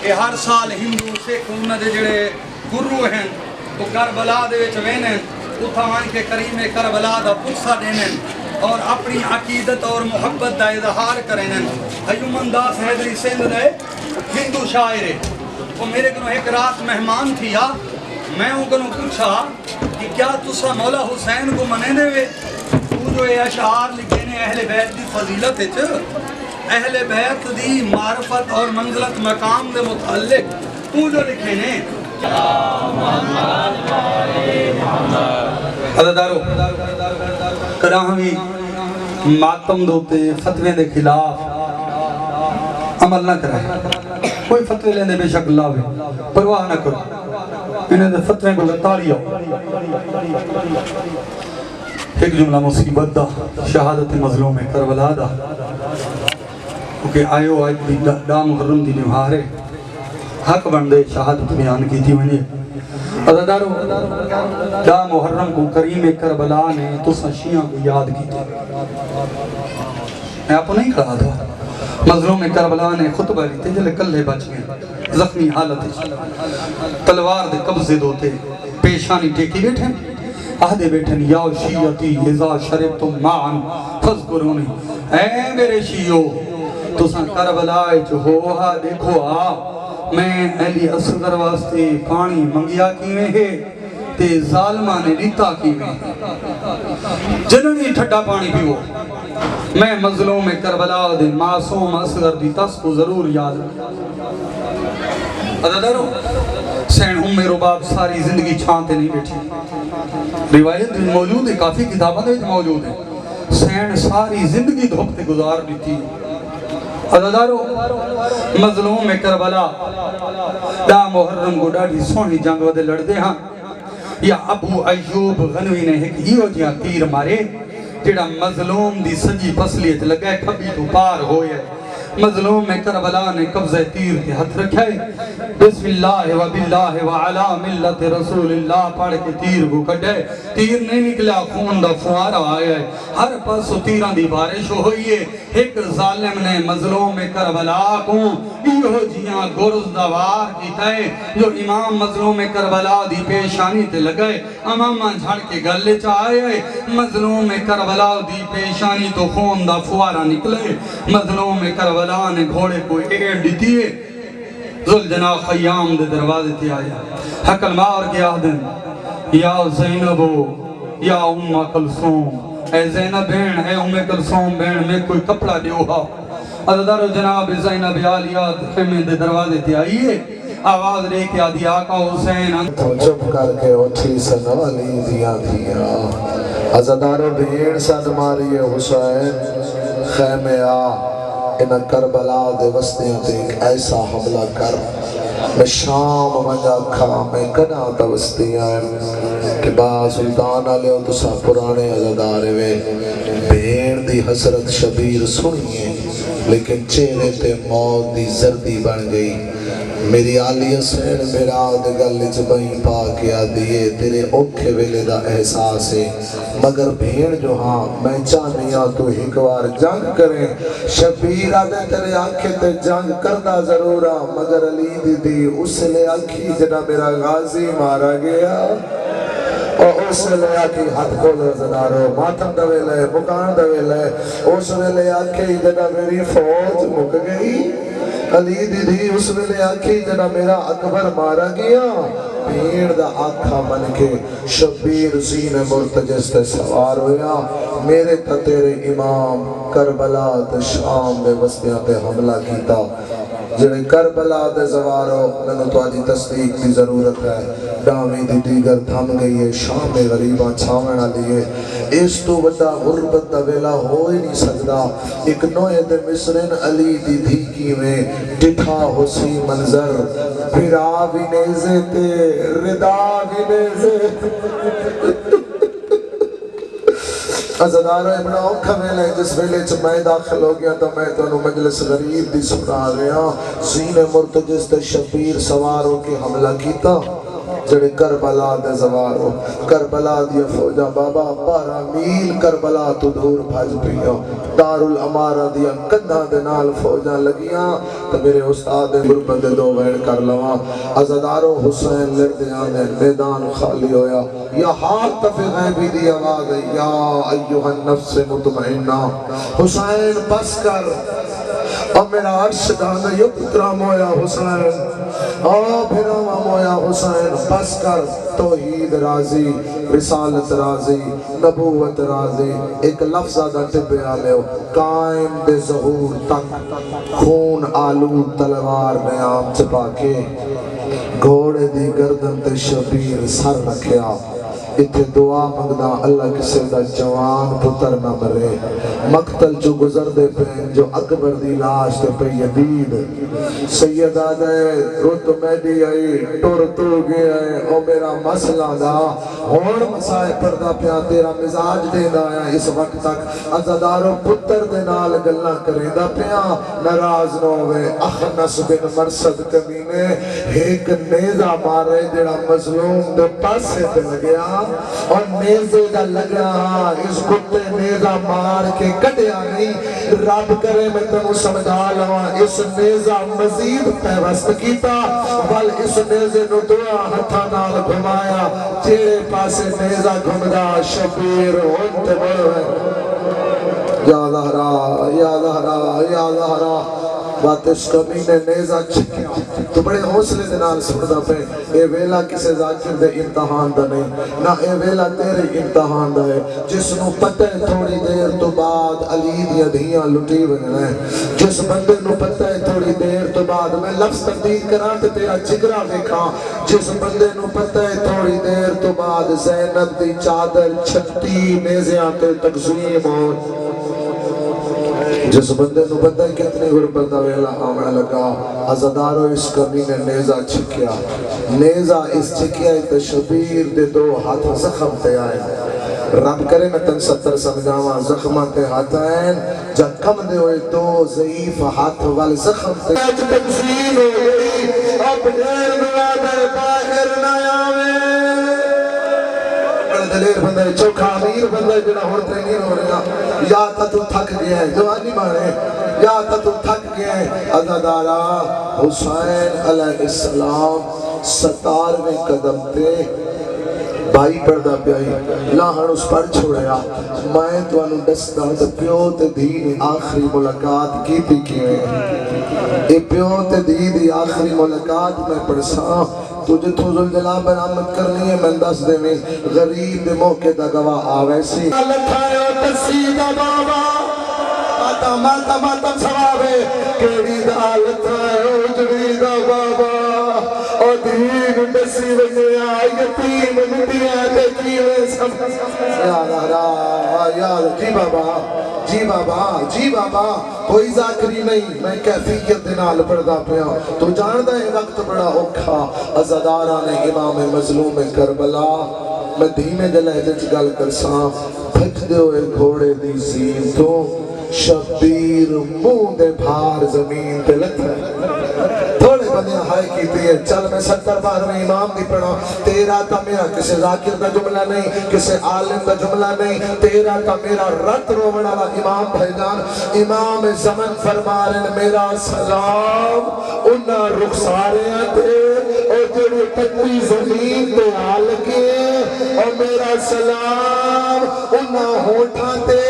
کہ ہر سال ہندو سکھ انہاں دے جڑے گرو ہیں وہ کربلا دے وچ وینن اتھاں آن کے کریم کربلا دا پرسہ دینن اور اپنی عقیدت اور محبت دا اظہار کرنن۔ ہیومن داس حیدری سندھ دے ہندو شاعر ہے، وہ میرے کنوں ایک رات مہمان تھی میں ان کو پوچھا کہ کیا تسا مولا حسین کو منے دے وے؟ تو جو یہ اشعار لکھے نے اہل بیت دی فضیلت ہے، اہل بیت دی معرفت اور منزلت مقام دے متعلق تو جو لکھے نے عددارو کراہوی ماتم دوتے فتوے دے خلاف عمل نہ کرائے، کوئی فتوے لینے بے شک اللہ ہوئے پرواہ نہ کرو، انہیں دے فتوے کو لطاری ہو۔ ایک جملہ مصیبت دا شہادت مظلوم کربلا دا کیونکہ آئیو آج بھی دا محرم دی نوہارے حق بندے شہادت بیان کی تھی ونی عزدارو دا محرم کو کریم کربلا نے تو شیعہ کو یاد کی تھی۔ میں آپ کو نہیں کہا تھا مظلوم کربلا نے خطبہ لیتے جلے کلے بچ گئے زخمی حالت تلوار دے قبضے دوتے پیشانی ٹیکی بیٹھیں آدھے بیٹھیں یا شیعتی اذا شربتم معن فذکرونی، اے میرے شیعو تو سن کربلائے جو ہوا دیکھو میں علی اصغر واسطے پانی منگیا کیویں ہے تے ظالمہ نے ریتا کیویں جننی ٹھٹا پانی پیو۔ میں مظلوم کربلا دے معصوم اصغر دی تس کو ضرور یاد رکھا۔ عزدارو سین رباب ساری زندگی چھانتے نہیں بیٹھی، روایت موجود ہے، کافی کتابوں دے موجود ہے، سین ساری زندگی دھوکتے گزار دیتی۔ عزدارو مظلوم کربلا دا محرم کو ڈاڑی سونی جنگ ودے لڑدے ہاں یا ابو ایوب غنوی نے ایک ایو جیاں تیر مارے جڑا مظلوم دی سجی پسلیت لگائے کھبی تو پار ہوئے۔ مظلوم کربلا نے قبضہ تیر کے ہاتھ رکھے بسم اللہ و باللہ و علی ملت رسول اللہ پڑھ کے تیر کو کٹے، تیر نہیں نکلا خون دا فوارہ آیا ہے، ہر پاس تیران دی بارش ہوئی ہے۔ ایک ظالم نے مظلوم کربلا کو ایو جیاں گرز دوار کی تھے جو امام مظلوم کربلا دی پیشانی تے لگئے امامہ جھڑ کے گلے چاہے، مظلوم کربلا دی پیشانی تو خون دا فوارہ نکلے۔ مظلوم کربلا نے گھوڑے کو ایڑ دیتی ہے، ذوالجناح خیام دے دروازے تے آیا، حقل مار کے آدھن یا زینبو یا ام کلثوم، اے زینب بین اے ام کلثوم بین میں کوئی کپڑا دیو ہا۔ عزدارو جناب زینب عالیات خیمے دے دروازے تے آئیے، آواز لے کے آدھی آقا حسین تو چپ کر کے اٹھی سنوالی دیا دیا، عزدارو بھیڑ سن ماری حسین خیمے آ انہ کربلا دے وسطیاں تے ایک ایسا حملہ کر میں شام مجا کھا میں کنا توستیاں کہ با سلطان علیہ تو سا پرانے عزدارے وے بھیڑ دی حسرت شبیر سنیے لیکن چہرے تے موت دی زردی بن گئی۔ میری آلی حسین میرا دگل جبائیں پا کیا دیئے تیرے اوکھے ویلے دا احساس ہے مگر بھیڑ جو ہاں میں چاہنیا تو ہکوار جنگ کریں شبیر آدھے تیرے آنکھیں تے جنگ کردہ ضرورا مگر علی دی اس لے آنکھی جنا میرا غازی مارا گیا اور اس لے آنکھی ہاتھ کو زنارو ماتم دوے لے مکان دوے لے اس لے آنکھی جنا میری فوج مک گئی علی دی اس ویلے آنکھی جنا میرا اکبر مارا گیا۔ بھیڑ دا آنکھا من کے شبیر زین مرتجس تے سوار ہویا میرے تا تیرے امام کربلا تے شام دے وسطیاں تے حملہ کیتا جنہیں کربلا دے زوارو میں تو آجی تصدیق کی ضرورت ہے ڈامی دی دیگر تھم گئی ہے شام غریباں چھاونا لیے اس تو بڑا غربت دا ویلا ہو ہی نہیں سکتا ایک نوے دے مصرن علی دی دھیکی میں ڈٹھا حسی منظر پھرا بھی نیزے تے ردا بھی نیزے عزدارہ ابن اوکھا ویلے جس ویلے چھ میں داخل ہو گیا تو میں تو انہوں مجلس غریب دی سنا رہا زین مرتجس تے شبیر سواروں کے حملہ کیتا جڑے کربلا دے زوارو کربلا دی فوجا بابا 12 میل کربلا تو دور بھج پیو دارالامارہ دی کندھاں دے نال فوجاں لگیاں تے میرے استاد غربت دے 2 وین کر لواں عزادارو حسین لڑدیاں نے میدان خالی ہویا یا ہاتھ فی غیبی دی آواز ہے یا ایوہ النفس مطمئنہ حسین بس کر اور میرا عرش دانا یو پترا مویا حسین پھر مویا حسین بس کر توحید راضی رسالت راضی نبوت راضی ایک لفظ آدھا ٹبے آلے ہو قائم دے ظہور تک خون آلود تلوار نیام چپا کے گھوڑے دی گردن تے شبیر سر رکھیا اتھے دعا مگدا اللہ کسے دا جوان پتر نہ مرے مقتل جو گزر دے پہ جو اکبر دی لاش دے پہ یدید سیدہ دے رت میڈی آئی ٹور تو گیا ہے او میرا مسئلہ دا ہون مسائے پردہ پیا تیرا مزاج دے دا آیا اس وقت تک عزادارو پتر دے نال گلنا کریں دا پیا نراز نو ہوئے اخنس بن مرسد کمینے ایک نیزہ مارے جڑا مظلوم دے پاسے تے لگیا اور نیزے دا لگا اس کتے نیزہ مار کے کٹیا نہیں رب کرے میں تنو سمجھا لوا اس نیزہ مزید پیوست کیتا بل اس نیزے نو دعا ہتھا نال گھمایا جیڑے پاسے نیزہ گھمدا شبیر انت بڑھوے یا زہرا یا زہرا یا زہرا بات اس کمینے نیزہ چھکیا تو بڑے حوصلے دے نال سندا پہ اے ویلا کسے ذاکر دے امتحان دا نہیں نہ اے ویلا تیرے امتحان دا ہے جس نو پتہ ہے تھوڑی دیر تو بعد علی دیا دھیاں لٹی بننا ہے جس بندے نو پتہ ہے تھوڑی دیر تو بعد میں لفظ تبدیل کران تے تیرا جگرہ دیکھا جس بندے نو پتہ ہے تھوڑی دیر تو بعد زینب دی چادر چھٹی نیزیاں تے تقسیم ہو جس بندے نو پتہ ہے کتنی غربت دا ویلا آمنا لگا عزادارو اس کمینے نیزہ چھکیا نیزہ اس چھکیا ایک شبیر دے 2 ہاتھ زخم تے آئے رب کرے میں تن 70 سمجھاواں زخماں تے ہاتھ آئیں جا کم دے ہوئے 2 ضعیف ہاتھ والے زخم تے آج تقسیم ہو گئی اب دیر مرادر باہر نہ آوے دلیر بندہ ہے چوکھا امیر بندہ ہے جنہ ہوتے نہیں ہو رہا یا تا تو تھک گیا ہے جوانی مارے یا تا تو تھک گیا ہے عزادارہ حسین علیہ السلام 17ویں قدم پہ بھائی پردہ پیائی لاہن اس پر چھوڑیا میں تو انہوں دستا تو پیو تے دین آخری ملاقات کی تھی کیے اے پیو تے دین آخری ملاقات میں پڑسا تجھے تو ذوالجلال برآمد کرنی ہے میں دس دے میں غریب دے موقع دا گواہ آویسی لکھائیو تسیدہ بابا ماتا ماتا سوابے کیڑی دا لکھائیو جڑی دا بابا اور دین بسی وجہ یتیم مدیاں دیکھیوے سب یاد آ رہا یاد جی بابا جی بابا جی بابا کوئی ذاکری نہیں میں کیفیت دنال پڑھدا پیا تو جاندہ ہے وقت بڑا اوکھا عزادارہ نے امام مظلوم کربلا میں دھیمے دے لہجے چ گل کرساں بھج دے ہوئے گھوڑے دی زین تو شبیر منہ دے بھار زمین تے لگتا ہے تھوڑے بندے ہائے کی دیئے چل میں 70 بار میں امام دی پڑھا تیرا تا میرا کسے ذاکر دا جملہ نہیں کسے عالم دا جملہ نہیں تیرا تا میرا رت روڑا امام بھائیدان امام زمن فرمارن میرا سلام انہا رخساریاں تے اور جڑے پتی زمین تے آل کے اور میرا سلام انہا ہوٹھا تے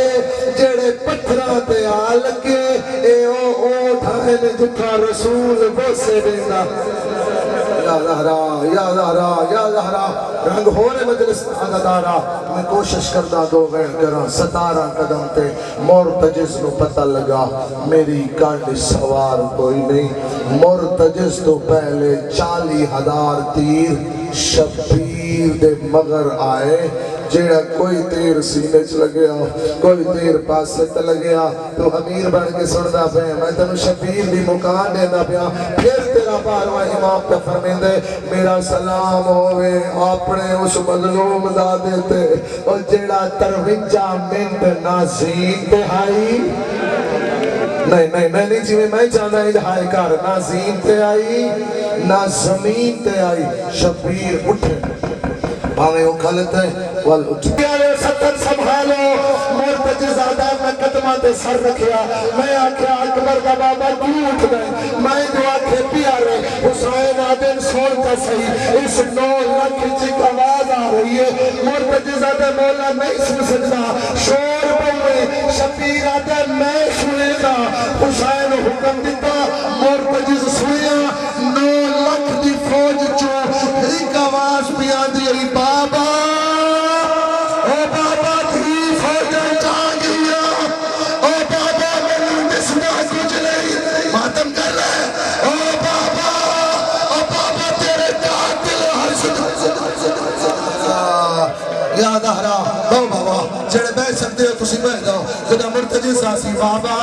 جڑے پتھرہ تے آل کے اے او ٹھائن جتھا رسول وہ سے دینا یا زہرا یا زہرا یا زہرا رنگ ہونے مجلس عزادارہ میں کوشش کردہ 2 غیر کرا 17 قدم تے مرتجز نو پتہ لگا میری کانڈ سوار کوئی نہیں مرتجز تو پہلے 40,000 تیر شبیر دے مگر آئے جیڑا کوئی تیر سینے چ لگیا کوئی تیر پاسے تے لگیا تو امیر بن کے سندا پیا میں تینوں شبیر دی مکان دیندا پیا پھر تیرا بارواں امام تے فرمیندے میرا سلام ہوے اپنے اس مظلوم دادے تے او جیڑا 53 منٹ نازین تے آئی نہیں جی میں چاہنا انتہائی کار نازین تے آئی نہ زمین تے آئی شبیر اٹھے باویں وہ غلط ہے وال اٹھے ستر سنبھالو مرتج زادہ میں قدمہ دے سر رکھیا میں آکھیا اکبر دا بابا کیوں اٹھ گئے میں دعا کے پیارے حسین آدن سوڑتا صحیح اس 9 لاکھ چک آواز آ رہی ہے مرتج زادہ مولا نہیں سن سکتا شور بولے شبیر آدن میں سنے گا حسین حکم دیتا مرتج سنیا 9 لاکھ دی فوج چو ایک آواز پیا دی بابا او بابا تھی فوج جاگیا او بابا میں دسنا کچھ نہیں ماتم کر لے او بابا تیرے قاتل یاد آ رہا او بابا جڑے بیٹھ سکتے ہو تسی بیٹھ جاؤ خدا مرتجی ساسی بابا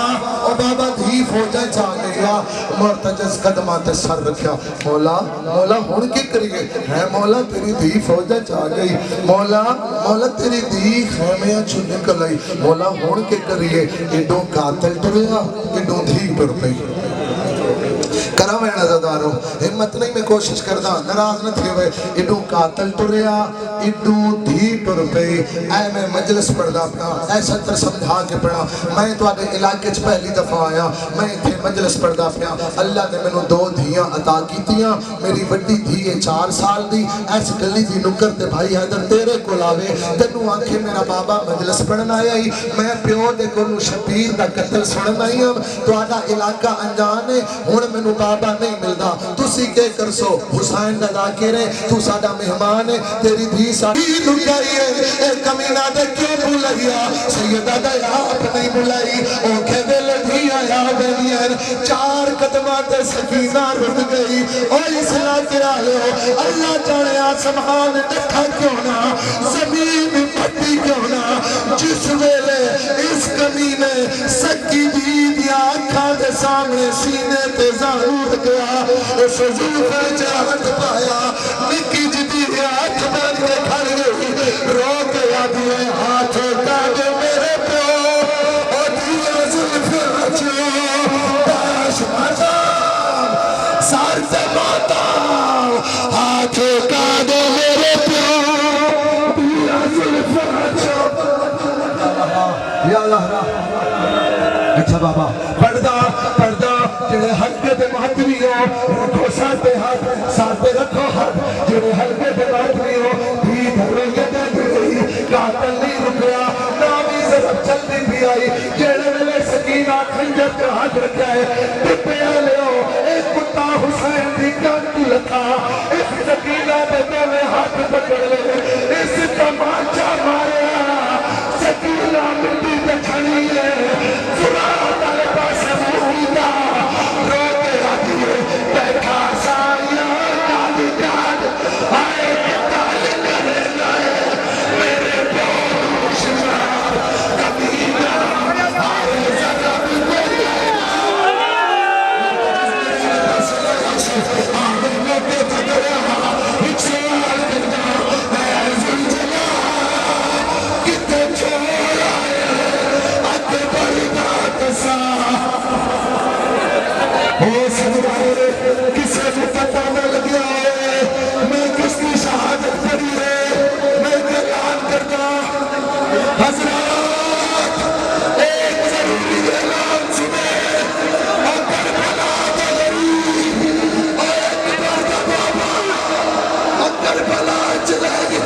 او بابا دھی فوجہ جا گیا مرتجز قدمات سر رکھیا مولا ہون کی کریے ہے مولا تیری دھی فوجہ جا گئی مولا تیری دھی خیمیاں چھو نکل آئی مولا ہون کی کریے ایڈوں قاتل ٹریا ایڈوں دھی ٹر پئی کرا میں نظرداروں ہمت نہیں میں کوشش کردا نراز نہ تھے ہوئے ایڈوں قاتل ٹریا ایڈوں دھی ٹر پئی اے میں مجلس پڑھدا پیا اے ستر سمجھا کے پڑھا میں تو آگے علاقے چ پہلی دفعہ آیا میں تھے مجلس پڑھدا پیا اللہ نے میں 2 دھیاں عطا کیتیاں میری بڑی دھی ہے 4 سال دی ایس گلی دی نکر تے بھائی حیدر تیرے کو لاوے تینوں آنکھیں میرا بابا مجلس پڑھنا آیا ہی میں پیو دے کو شبیر دا قتل سننا ہی ہم تو آدھا علاقہ انجان ہے ہون میں بابا نہیں ملدا تسی کے کر سو حسین دا ذاکرے تو ساڈا مہمان ہے تیری دھی ساڈی لکائیے اے کمینہ دے کیوں بھولیا سیدہ دا آپ نہیں بلائی او کے ویل دھی آیا بینین 4 قدمات سکینہ رک گئی او اسلام کرا لو اللہ جانے آسمان ڈٹھا کیوں نہ زمین پٹی کیوں نہ جس ویلے اس کمینے سکی دی دیا آنکھاں دے سامنے سینے تے ضرور گیا اس حضور پر جہت پایا نکی جدی ہاتھ بند کے کھڑ گئی رو کے یادی ہے ہاتھ کاٹے میرے پیو اور دیا ظلف رچو باش ماتا سار سے ماتا ہاتھ کاٹے میرے پیو دیا ظلف رچو یا اللہ اچھا بابا پردہ جڑے حلقے دے مہتوی ہو رکھو ساتے رکھو ہاتھ جڑے حلقے دے مہتوی ہو بھی دھرویے دے گئی قاتل نہیں رکیا نامی ضرب چلتی بھی آئی جڑے ملے سکینہ کھنجر کا ہاتھ رکھا ہے ٹپیا لے ہو ایک کتا حسین دی کانٹی لکھا اس سکینہ دے دوے ہاتھ پکڑ لے اس تماچا ماریا سکینہ مٹی تے کھڑی ہے فرات آلے پاس موہیدہ رو کے آدھیے بیٹھا سائیہ کالی جاد آئے کتال کرے لائے میرے پیو شمار کبیرہ آئے زرب دے آئے موٹے تکرہ ایک سوال کرنا اے زلجلہ کتے چھوڑ آئے اکبر دات سا وہ سنوارے کسے کو پتہ نہ لگیا ہے میں کس کی شہادت پڑی ہے میں اعلان کرتا حضرات ایک ضروری اعلان سنے اور کربلا دا غریب اور اکبر دا بابا اور کربلا چلے گئے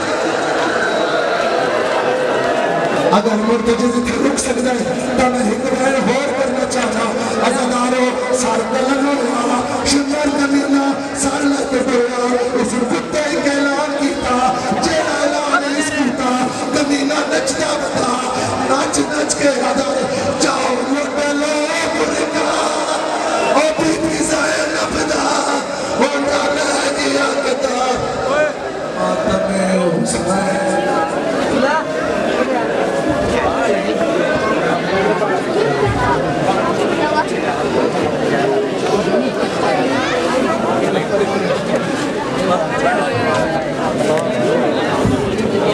اگر مرتجز تھی رک سکتا ہے تو میں حکمین ہور کرنا چاہتا ازادارو سار دلن ہوا شمر کمینا سار لگتے پڑا اس کتے کے اعلان کیتا جیڑا اعلان اس کیتا کمینا نچتا بتا نچ نچ کے ادھر جاؤ مرتلو مرکا او بیٹی زائر نبدا او ڈالا گیا کتا آتم حسین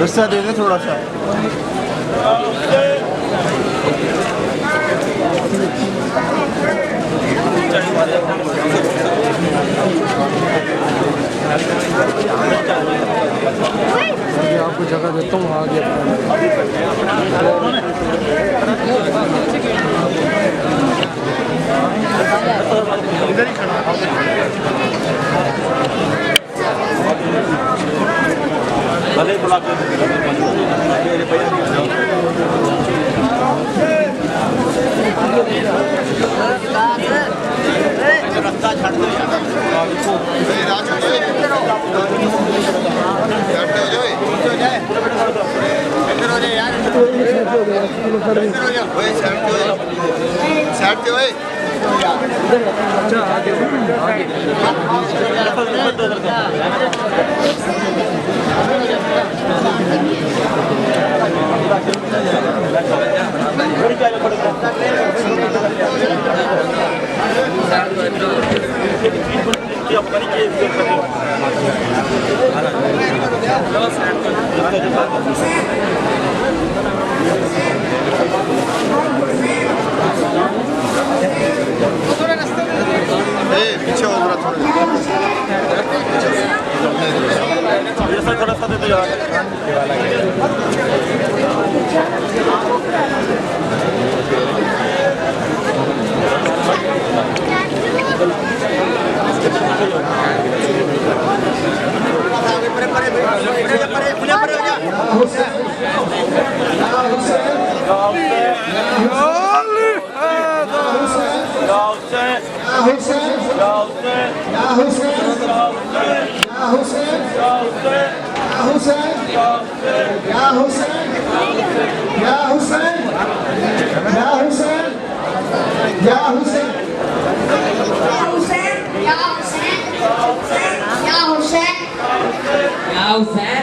رستہ دے دیں تھوڑا سا. آپ کو جگہ دیتا ہوں آگے. ادھر ہی کھڑا. پیچھے ہو رہا تھوڑا سا دے دو یار. Ya Hussein.